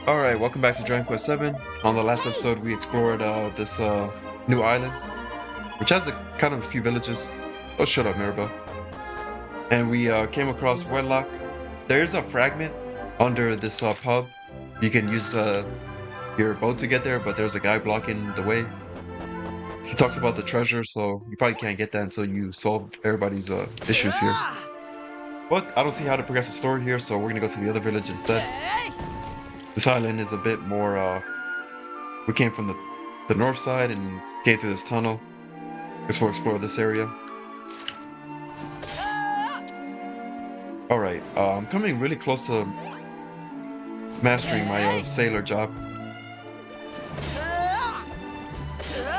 Alright, welcome back to Dragon Quest VII. On the last episode, we explored this new island, which has a kind of a few villages. Oh, shut up, Mirabelle. And we came across Wetlock. There is a fragment under this pub. You can use your boat to get there, but there's a guy blocking the way. He talks about the treasure, so you probably can't get that until you solve everybody's issues here. But I don't see how to progress the story here, so we're gonna go to the other village instead. This island is a bit more we came from the north side and came through this tunnel. Guess we'll explore this area. Alright, I'm coming really close to mastering my sailor job.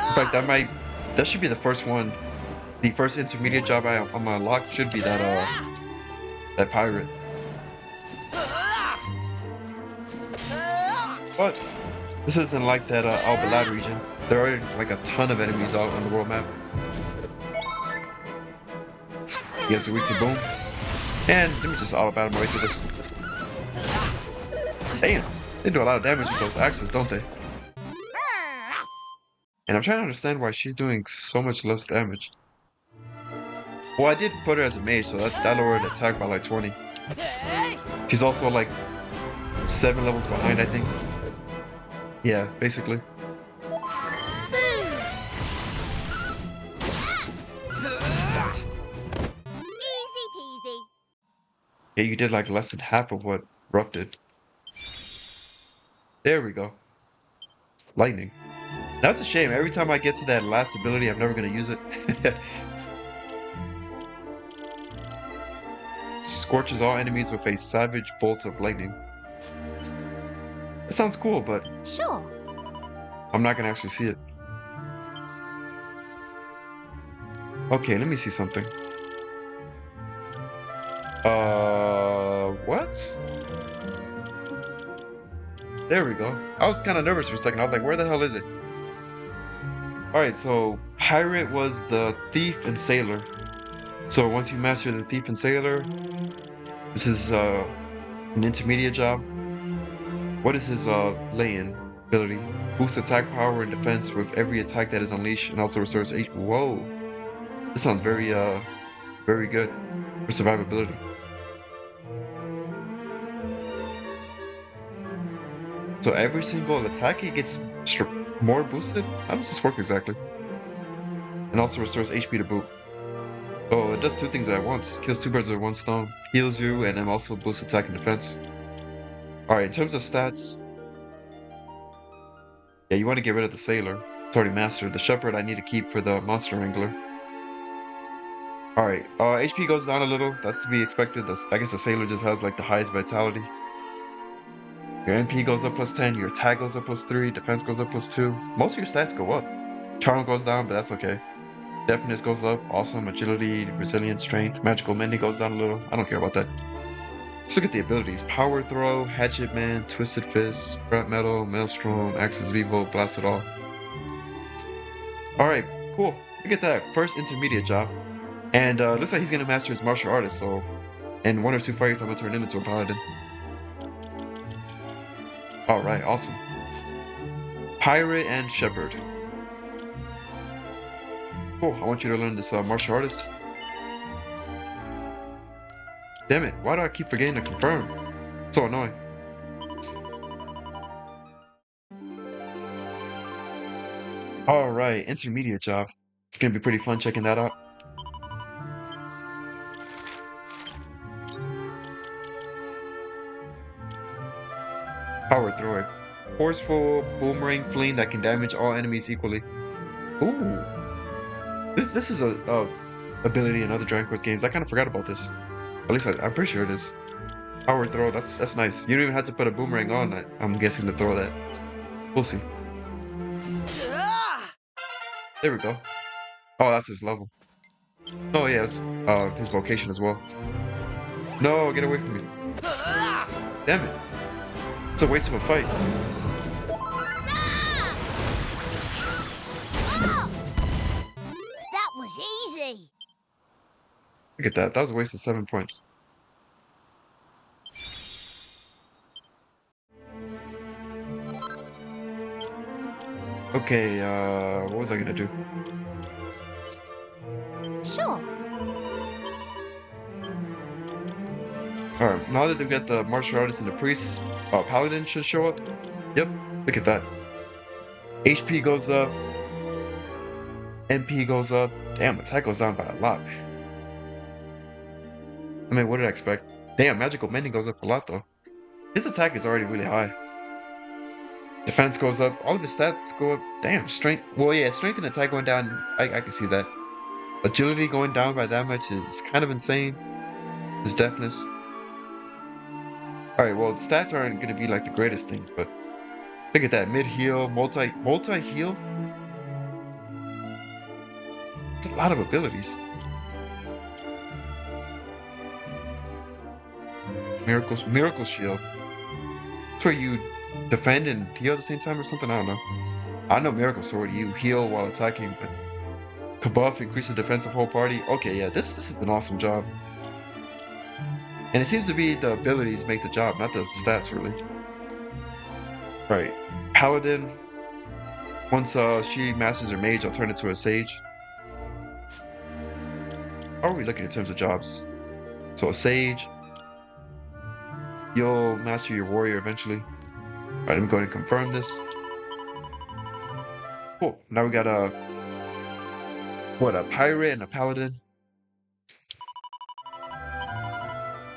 In fact, that should be the first one. The first intermediate job I'm gonna unlock should be that pirate. But this isn't like that Albalad region. There are like a ton of enemies out on the world map. He has a weak to boom. And let me just auto battle my way through this. Damn, they do a lot of damage with those axes, don't they? And I'm trying to understand why she's doing so much less damage. Well, I did put her as a mage, so that lowered the attack by like 20. She's also like 7 levels behind, I think. Yeah, basically. Easy peasy. Yeah, you did like less than half of what Ruff did. There we go. Lightning. Now it's a shame. Every time I get to that last ability, I'm never going to use it. Scorches all enemies with a savage bolt of lightning. That sounds cool, but Sure. I'm not going to actually see it. Okay, let me see something. What? There we go. I was kind of nervous for a second. I was like, where the hell is it? Alright, so Pirate was the Thief and Sailor. So once you master the Thief and Sailor, this is an intermediate job. What is his lay-in ability? Boosts attack power and defense with every attack that is unleashed and also restores HP. Whoa. This sounds very good for survivability. So every single attack he gets more boosted? How does this work exactly? And also restores HP to boot. Oh, it does 2 things at once. Kills 2 birds with 1 stone. Heals you and then also boosts attack and defense. Alright, in terms of stats, yeah, you want to get rid of the Sailor. It's already mastered. The Shepherd I need to keep for the Monster Wrangler. Alright, HP goes down a little. That's to be expected. I guess the Sailor just has like the highest vitality. Your MP goes up +10, your attack goes up +3, defense goes up +2. Most of your stats go up. Charm goes down, but that's okay. Deafness goes up, awesome, agility, resilience, strength, magical mending goes down a little. I don't care about that. Let's look at the abilities. Power Throw, Hatchet Man, Twisted Fist, Scrap Metal, Maelstrom, Axis Vivo, Blast It All. Alright, cool. Look at that. First intermediate job. And looks like he's gonna master his martial artist, so in 1 or 2 fights I'm gonna turn him into a paladin. Alright, awesome. Pirate and Shepherd. Cool, I want you to learn this martial artist. Damn it, why do I keep forgetting to confirm? It's so annoying. Alright, intermediate job. It's gonna be pretty fun checking that out. Power Thrower. Forceful boomerang fling that can damage all enemies equally. Ooh. This is a ability in other Dragon Quest games. I kind of forgot about this. At least I'm pretty sure it is. Power throw, that's nice. You don't even have to put a boomerang on it, I'm guessing, to throw that. We'll see. There we go. Oh, that's his level. Oh yeah, it's his vocation as well. No, get away from me. Damn it. It's a waste of a fight. That was easy. Look at that. That was a waste of 7 points. Okay, what was I gonna do? Sure. Alright, now that they've got the martial artist and the priest, paladin should show up. Yep, look at that. HP goes up, MP goes up. Damn, attack goes down by a lot. I mean, what did I expect? Damn, magical mending goes up a lot though. His attack is already really high. Defense goes up. All of his stats go up. Damn, strength. Well, yeah, strength and attack going down. I can see that. Agility going down by that much is kind of insane. His deafness. All right, well, stats aren't going to be like the greatest thing, but look at that mid heal, multi heal. It's a lot of abilities. Miracle shield. It's where you defend and heal at the same time or something. I don't know. I know miracle sword. You heal while attacking, but Kabuff increases defense of whole party. Okay, yeah, this is an awesome job. And it seems to be the abilities make the job, not the stats, really. Right. Paladin. Once she masters her mage, I'll turn into a sage. How are we looking in terms of jobs? So a sage. You'll master your warrior eventually. Alright, I'm going to confirm this. Cool. Now we got a pirate and a paladin.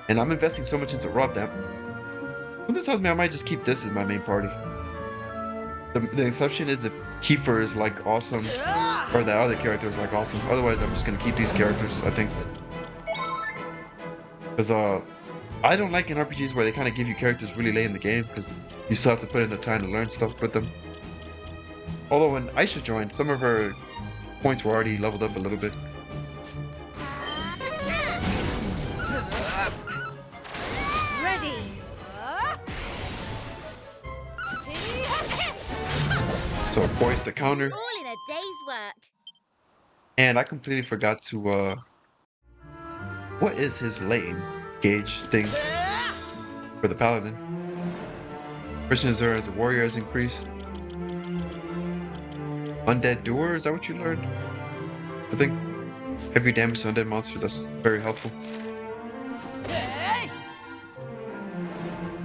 And I'm investing so much into raw damn. Well, this tells me I might just keep this as my main party. The exception is if Kiefer is like awesome, or the other character is like awesome. Otherwise, I'm just gonna keep these characters, I think. Because I don't like in RPGs where they kind of give you characters really late in the game, because you still have to put in the time to learn stuff with them. Although when Aisha joined, some of her points were already leveled up a little bit. So poised to counter. All in a day's work. And I completely forgot to what is his lane gauge thing for the paladin? Christian Azura as a warrior has increased. Undead doer, is that what you learned? I think heavy damage to undead monsters, that's very helpful.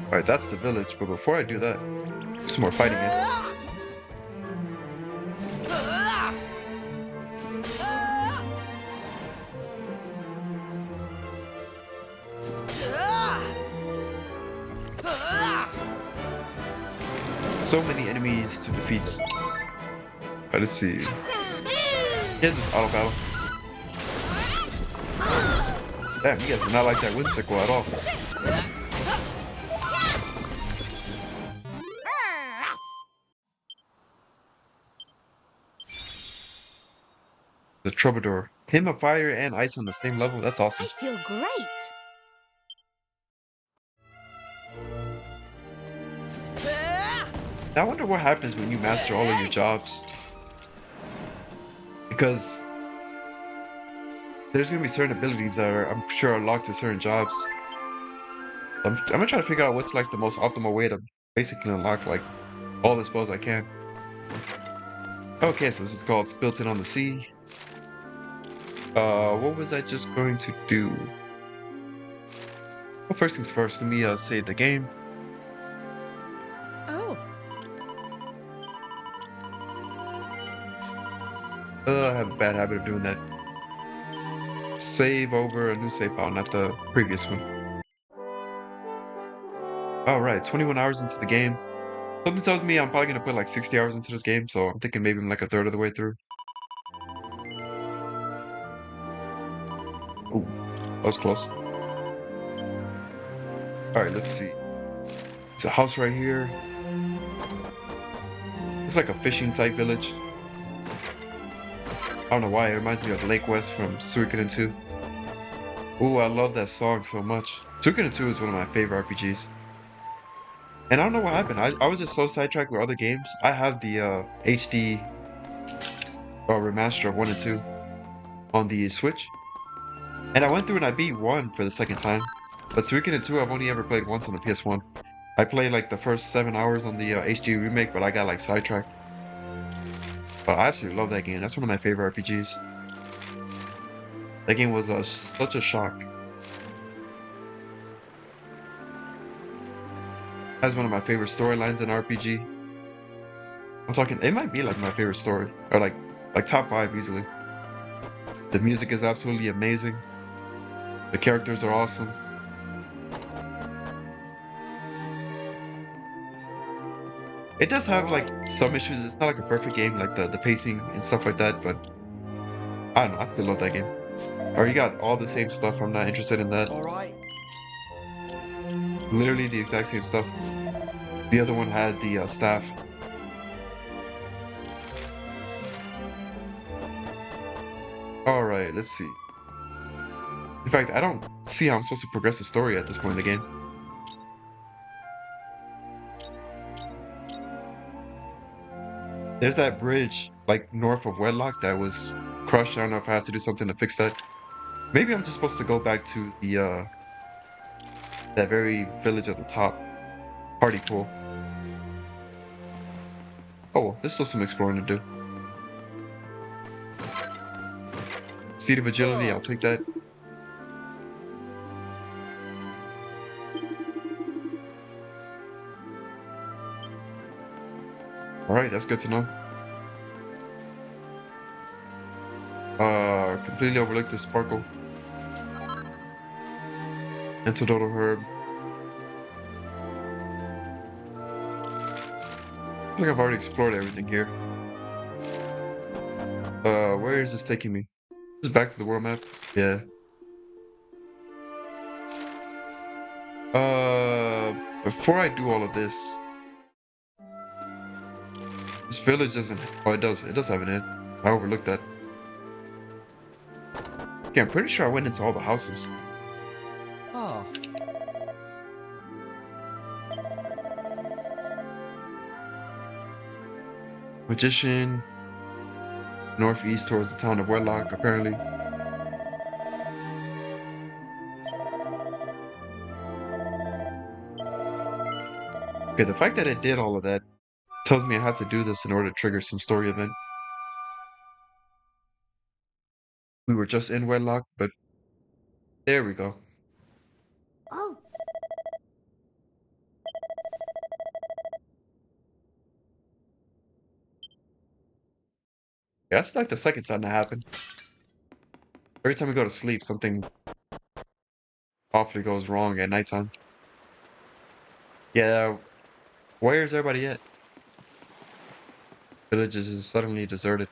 Alright, that's the village, but before I do that, some more fighting in. So many enemies to defeat. Alright, let's see. Yeah, just auto battle. Damn, you guys do not like that wind sickle at all. The Troubadour. Him of fire and ice on the same level. That's awesome. I feel great. Now I wonder what happens when you master all of your jobs. Because there's gonna be certain abilities that are, I'm sure, are locked to certain jobs. I'm gonna try to figure out what's like the most optimal way to basically unlock like all the spells I can. Okay, so this is called It's Built In on the Sea. What was I just going to do? Well, first things first, let me save the game. Oh. I have a bad habit of doing that. Save over a new save file, not the previous one. Alright, 21 hours into the game. Something tells me I'm probably gonna put like 60 hours into this game, so I'm thinking maybe I'm like a third of the way through. Ooh, that was close. Alright, let's see. It's a house right here. It's like a fishing type village. I don't know why, it reminds me of Lake West from Suikoden 2. Ooh, I love that song so much. Suikoden 2 is one of my favorite RPGs. And I don't know what happened. I was just so sidetracked with other games. I have the HD remaster of 1 and 2 on the Switch. And I went through and I beat 1 for the second time. But Suikoden 2 I've only ever played once on the PS1. I played like the first 7 hours on the HD remake, but I got like sidetracked. But I absolutely love that game. That's one of my favorite RPGs. That game was such a shock. Has one of my favorite storylines in RPG. I'm talking, it might be like my favorite story, or like top 5 easily. The music is absolutely amazing. The characters are awesome. It does have like some issues. It's not like a perfect game, like the pacing and stuff like that, but I don't know, I still love that game. Or you got all the same stuff, I'm not interested in that. All right. Literally the exact same stuff. The other one had the staff. Alright, let's see. In fact, I don't see how I'm supposed to progress the story at this point in the game. There's that bridge, like north of Wetlock, that was crushed. I don't know if I have to do something to fix that. Maybe I'm just supposed to go back to the that very village at the top. Party pool. Oh, well, there's still some exploring to do. Seed of Agility, I'll take that. Alright, that's good to know. Completely overlooked the sparkle. Antidotal herb. I feel like I've already explored everything here. Where is this taking me? This is back to the world map? Yeah. Before I do all of this village doesn't, oh, it does have an inn. I overlooked that. Okay, I'm pretty sure I went into all the houses. Oh. Magician. Northeast towards the town of Wetlock, apparently. Okay, the fact that it did all of that tells me I had to do this in order to trigger some story event. We were just in Wetlock, but there we go. Oh, Yeah, that's like the second time that happened. Every time we go to sleep, something awfully goes wrong at nighttime. Yeah, where's everybody at? Village is suddenly deserted.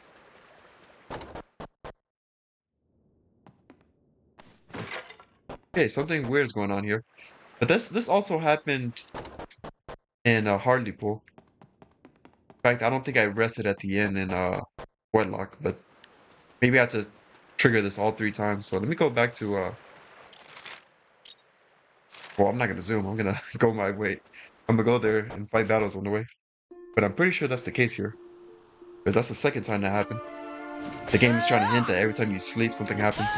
Okay, something weird is going on here. But this also happened in Hartlepool. In fact, I don't think I rested at the inn in Wetlock, but maybe I had to trigger this all 3 times. So let me go back to well, I'm not gonna zoom. I'm gonna go my way. I'm gonna go there and fight battles on the way. But I'm pretty sure that's the case here, because that's the second time that happened. The game is trying to hint that every time you sleep, something happens.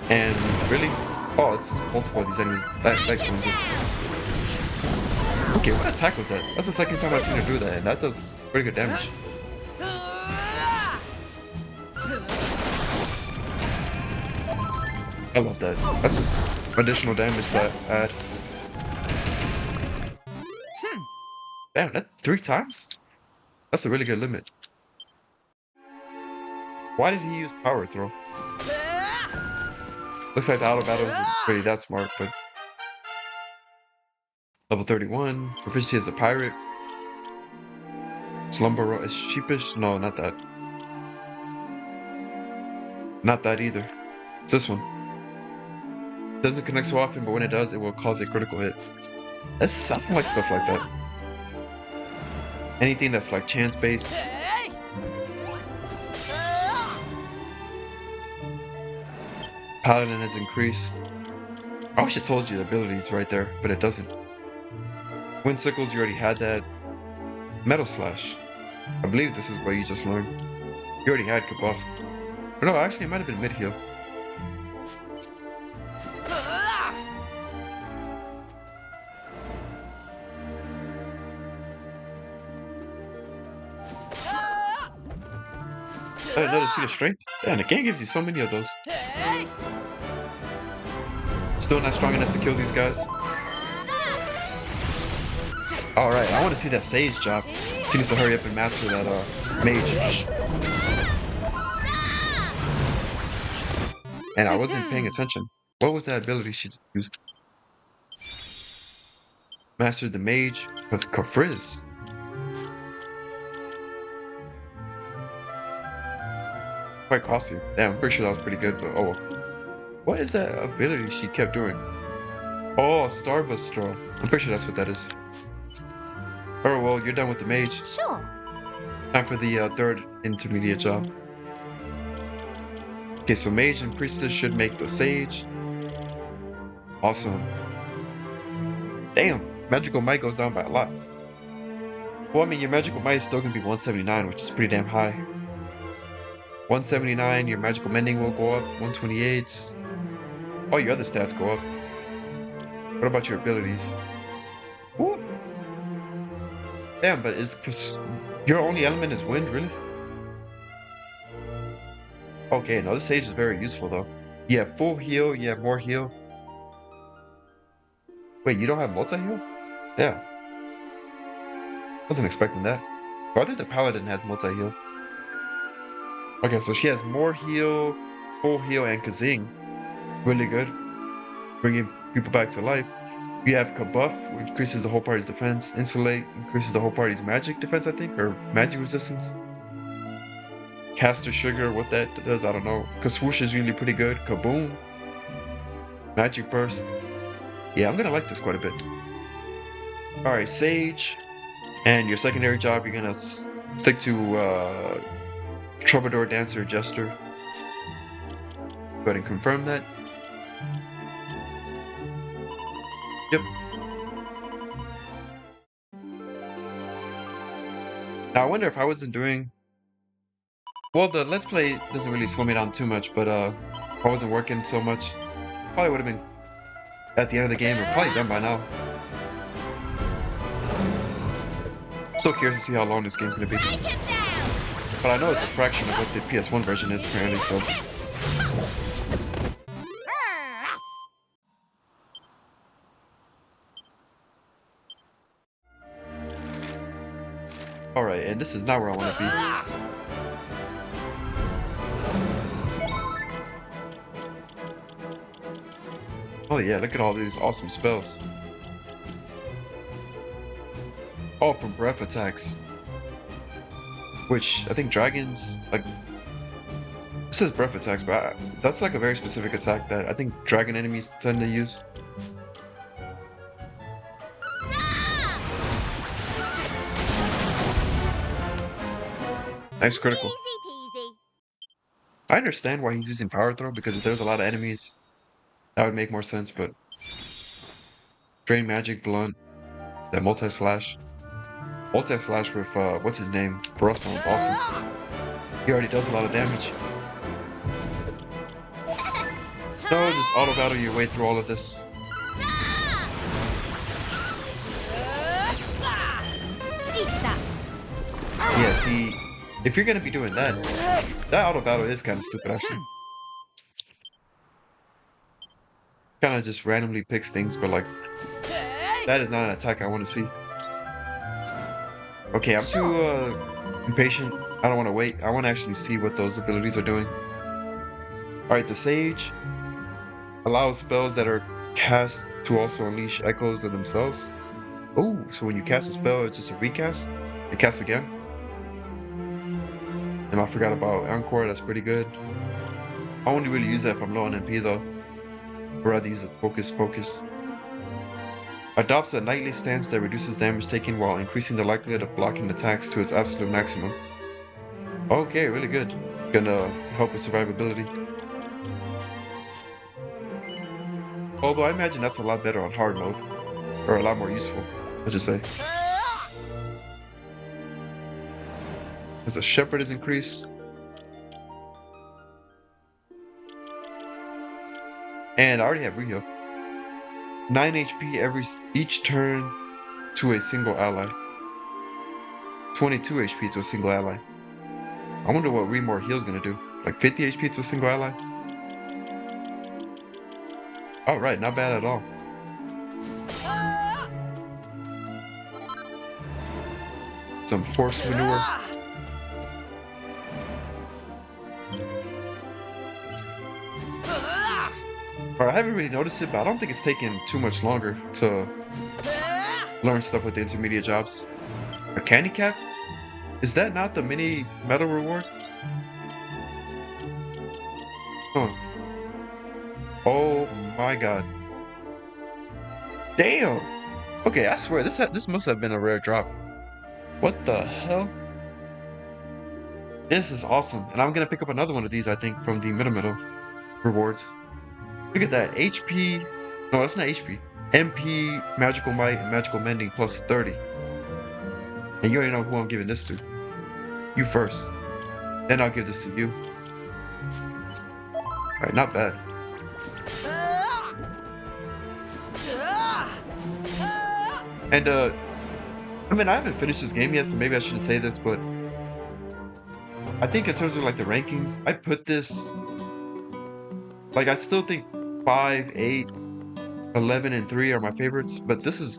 And really, oh, it's multiple of these enemies. That explains it. Okay, what attack was that? That's the second time I've seen her do that, and that does pretty good damage. I love that. That's just additional damage that add. Damn, that 3 times? That's a really good limit. Why did he use power throw? Looks like the auto battle isn't really that smart, but level 31, proficiency as a pirate. Slumber is sheepish? No, not that. Not that either. It's this one. Doesn't connect so often, but when it does, it will cause a critical hit. I don't like stuff like that. Anything that's like chance based. Paladin has increased. I wish it told you the abilities right there, but it doesn't. Wind Sickles, you already had that. Metal Slash. I believe this is what you just learned. You already had Kabuff. Or no, actually it might have been mid-heal. Another seed of strength? Yeah, and the game gives you so many of those. Still not strong enough to kill these guys. Alright, I want to see that Sage job. She needs to hurry up and master that mage. And I wasn't paying attention. What was that ability she used? Mastered the mage with Kafriz. Quite costly. Damn, I'm pretty sure that was pretty good, but oh well. What is that ability she kept doing? Oh, Starburst Straw. I'm pretty sure that's what that is. Oh well, you're done with the mage. Sure. Time for the third intermediate job. Okay, so mage and priestess should make the sage. Awesome. Damn, magical might goes down by a lot. Well, I mean, your magical might is still gonna be 179, which is pretty damn high. 179, your magical mending will go up. 128. All your other stats go up. What about your abilities? Ooh. Damn, but your only element is wind, really? Okay, no, this sage is very useful though. You have full heal, you have more heal. Wait, you don't have multi-heal? Yeah. Wasn't expecting that. Oh, I think the paladin has multi-heal. Okay, so she has more heal, full heal, and Kazing. Really good. Bringing people back to life. You have Kabuff, which increases the whole party's defense. Insulate increases the whole party's magic defense, I think, or magic resistance. Caster Sugar, what that does, I don't know. Kaswoosh is usually pretty good. Kaboom. Magic Burst. Yeah, I'm gonna like this quite a bit. Alright, Sage. And your secondary job, you're gonna stick to Troubadour, Dancer, Jester. Go ahead and confirm that. Yep. Now I wonder if I wasn't doing... Well, the Let's Play doesn't really slow me down too much, but if I wasn't working so much, probably would have been at the end of the game, or probably done by now. Still curious to see how long this game's gonna be. But I know it's a fraction of what the PS1 version is apparently, so... Alright, and this is not where I want to be. Oh yeah, look at all these awesome spells. All from breath attacks. Which, I think dragons, like... It says breath attacks, but that's like a very specific attack that I think dragon enemies tend to use. Nice critical. Easy peasy. I understand why he's using power throw, because if there's a lot of enemies, that would make more sense, but... Drain magic, blunt, that multi-slash. Multi-slash with, what's his name? Gruff sounds awesome. He already does a lot of damage. No, just auto-battle your way through all of this. Eat that. Yeah, see, if you're gonna be doing that, that auto-battle is kind of stupid, actually. Kind of just randomly picks things, but like, that is not an attack I want to see. Okay, I'm too impatient. I don't want to wait. I want to actually see what those abilities are doing. Alright, the Sage allows spells that are cast to also unleash echoes of themselves. Oh, so when you cast a spell, it's just a recast? It casts again? And I forgot about Encore, that's pretty good. I only really use that if I'm low on MP though. I'd rather use a Focus. Adopts a nightly stance that reduces damage taken while increasing the likelihood of blocking attacks to its absolute maximum. Okay, really good. Gonna help with survivability. Although I imagine that's a lot better on hard mode. Or a lot more useful, let's just say. As a Shepherd is increased. And I already have Reheal. 9 HP each turn to a single ally. 22 HP to a single ally. I wonder what Remore Heal's gonna do. Like 50 HP to a single ally? Alright, not bad at all. Some force manure. Alright, I haven't really noticed it, but I don't think it's taking too much longer to learn stuff with the intermediate jobs. A candy cap? Is that not the mini medal reward? Huh. Oh my god. Damn! Okay, I swear, this must have been a rare drop. What the hell? This is awesome. And I'm gonna pick up another one of these, I think, from the middle rewards. Look at that. HP. No, that's not HP. MP, Magical Might, and Magical Mending plus 30. And you already know who I'm giving this to. You first. Then I'll give this to you. Alright, not bad. And, I mean, I haven't finished this game yet, so maybe I shouldn't say this, but I think in terms of, like, the rankings, I'd put this... Like, I still think 5, 8, 11, and 3 are my favorites, but this is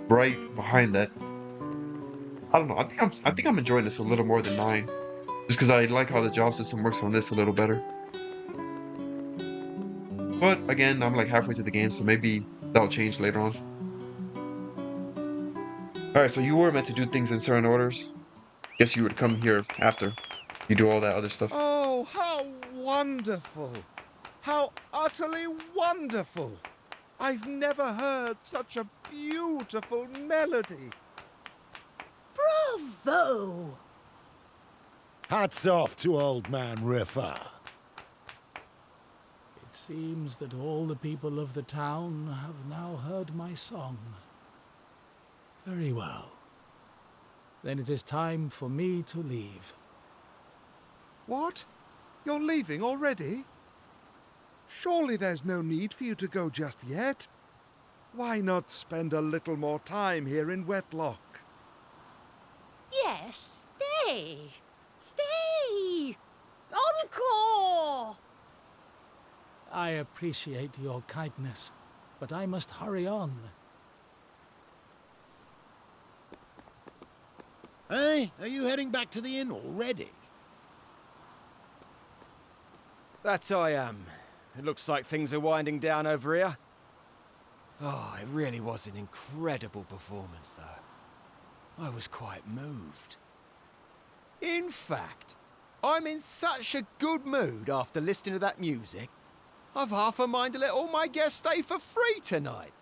right behind that. I don't know. I think I'm enjoying this a little more than 9, just because I like how the job system works on this a little better. But again, I'm like halfway through the game, so maybe that'll change later on. All right, so you were meant to do things in certain orders. Guess you would come here after you do all that other stuff. Oh, how wonderful! How utterly wonderful! I've never heard such a beautiful melody. Bravo! Hats off to old man Riffa. It seems that all the people of the town have now heard my song. Very well. Then it is time for me to leave. What? You're leaving already? Surely there's no need for you to go just yet. Why not spend a little more time here in Wetlock? Yes, stay! Stay! Encore! I appreciate your kindness, but I must hurry on. Hey, are you heading back to the inn already? That I am. It looks like things are winding down over here. Oh, it really was an incredible performance, though. I was quite moved. In fact, I'm in such a good mood after listening to that music, I've half a mind to let all my guests stay for free tonight.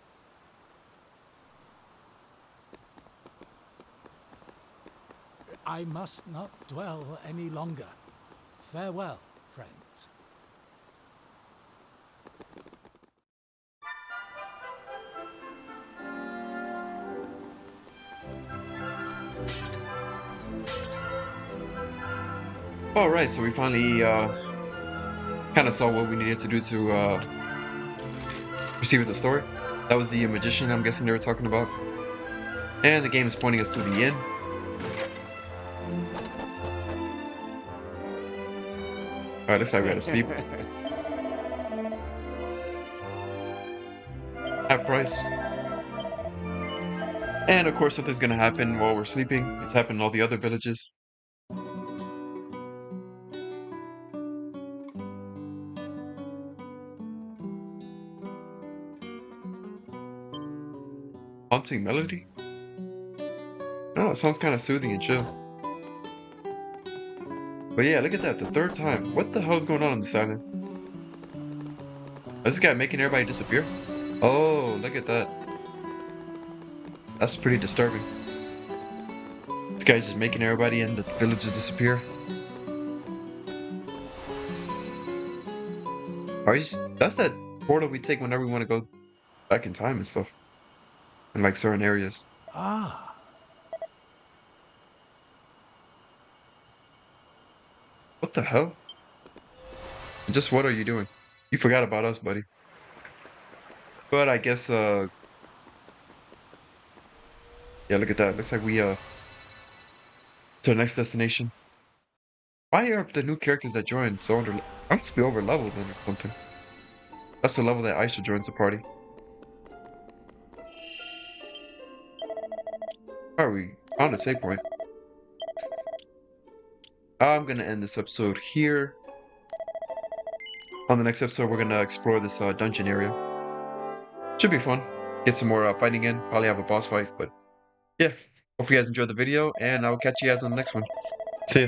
I must not dwell any longer. Farewell, friends. Alright, so we finally kind of saw what we needed to do to proceed with the story. That was the magician I'm guessing they were talking about. And the game is pointing us to the inn. Alright, looks like we gotta sleep. Half price. And of course something's gonna happen while we're sleeping. It's happened in all the other villages. Haunting melody? I don't know, it sounds kind of soothing and chill. But yeah, look at that, the third time. What the hell is going on this island? Is this guy making everybody disappear? Oh, look at that. That's pretty disturbing. This guy's just making everybody in the villages disappear. That's that portal we take whenever we want to go back in time and stuff. In like certain areas. Ah, What the hell? Just what are you doing? You forgot about us, buddy. But I guess, yeah, look at that. Looks like we, to the next destination. Why are the new characters that joined so under? I must be over leveled then or something. That's the level that Aisha joins the party. Are we on a save point? I'm gonna end this episode here. On the next episode, we're gonna explore this dungeon area. Should be fun. Get some more fighting in. Probably have a boss fight, but yeah. Hope you guys enjoyed the video, and I'll catch you guys on the next one. See ya.